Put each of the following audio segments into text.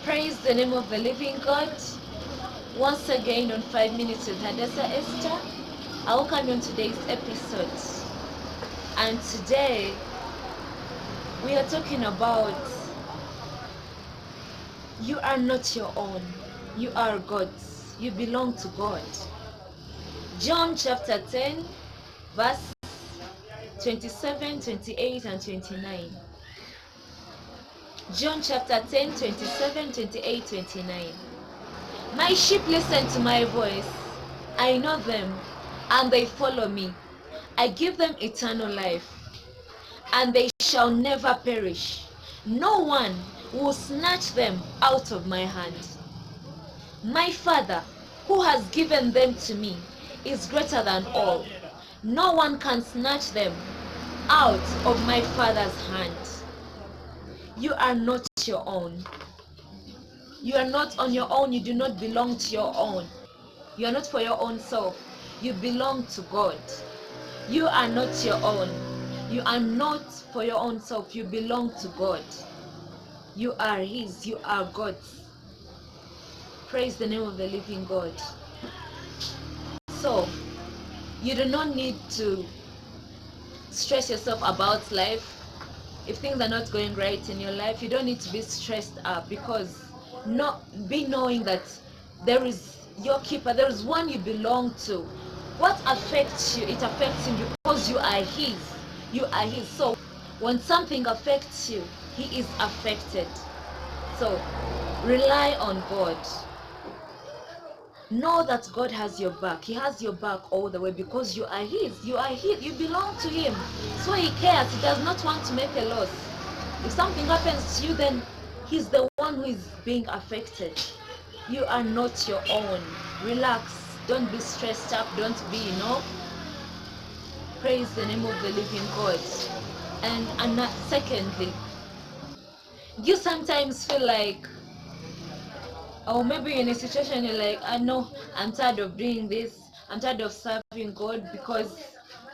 Praise the name of the living God. Once again on 5 Minutes with HADASSAH Esther, I welcome you on today's episode. And today, we are talking about you are not your own. You are God's. You belong to God. John chapter 10, verse 27, 28, and 29. John chapter 10, 27, 28, 29. My sheep listen to my voice. I know them, and they follow me. I give them eternal life, and they shall never perish. No one will snatch them out of my hand. My Father, who has given them to me, is greater than all. No one can snatch them out of my Father's hand. You are not your own. You are not on your own. You do not belong to your own. You are not for your own self. You belong to God. You are not your own. You are not for your own self. You belong to God. You are His. You are God's. Praise the name of the living God. So, you do not need to stress yourself about life. If things are not going right in your life, you don't need to be stressed up, because be knowing that there is your keeper, there is one you belong to. What affects you, it affects him, because you are his. You are his. So when something affects you, he is affected. So rely on God. Know that God has your back. He has your back all the way, because you are his. You are his. You belong to him. So he cares. He does not want to make a loss. If something happens to you, then he's the one who is being affected. You are not your own. Relax. Don't be stressed up. Don't be, Praise the name of the living God. And secondly, you sometimes feel like, or maybe you're in a situation you're like, I know, I'm tired of doing this. I'm tired of serving God because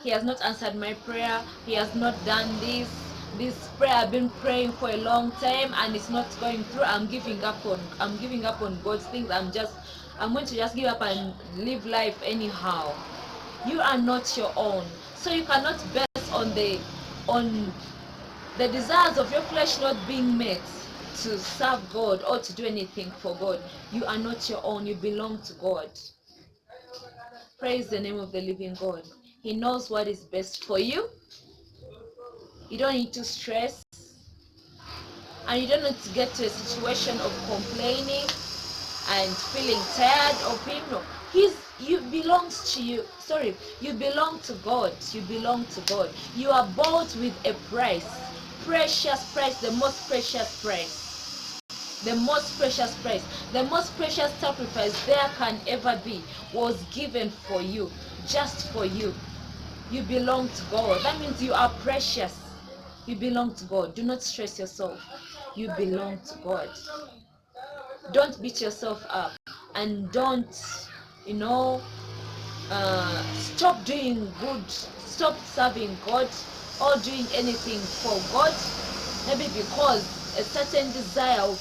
he has not answered my prayer. He has not done this. This prayer I've been praying for a long time and it's not going through. I'm giving up on God's things. I'm going to just give up and live life anyhow. You are not your own. So you cannot base on the desires of your flesh not being met to serve God or to do anything for God. You are not your own. You belong to God. Praise the name of the living God. He knows what is best for you. You don't need to stress, and you don't need to get to a situation of complaining and feeling tired of him. No, you belongs to you. Sorry, you belong to God. You belong to God. You are bought with a price. Precious price, the most precious price. The most precious price, the most precious sacrifice there can ever be was given for you, just for you. You belong to God. That means you are precious. You belong to God. Do not stress yourself. You belong to God. Don't beat yourself up, and don't, stop doing good. Stop serving God or doing anything for God. Maybe because a certain desire of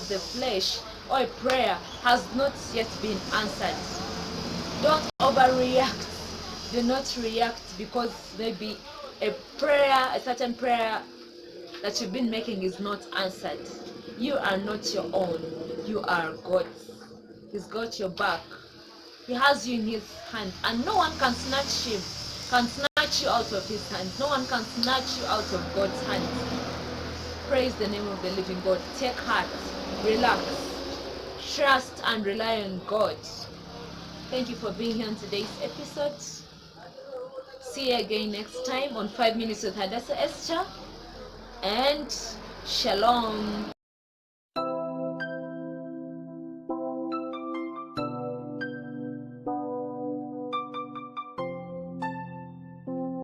the flesh or a prayer has not yet been answered. Don't overreact. Do not react because maybe a certain prayer that you've been making is not answered. You are not your own. You are God's. He's got your back. He has you in his hand, and no one can snatch you out of his hand. No one can snatch you out of God's hand. Praise the name of the living God. Take heart, relax, trust and rely on God. Thank you for being here on today's episode. See you again next time on 5 Minutes with HADASSAH Esther, and Shalom.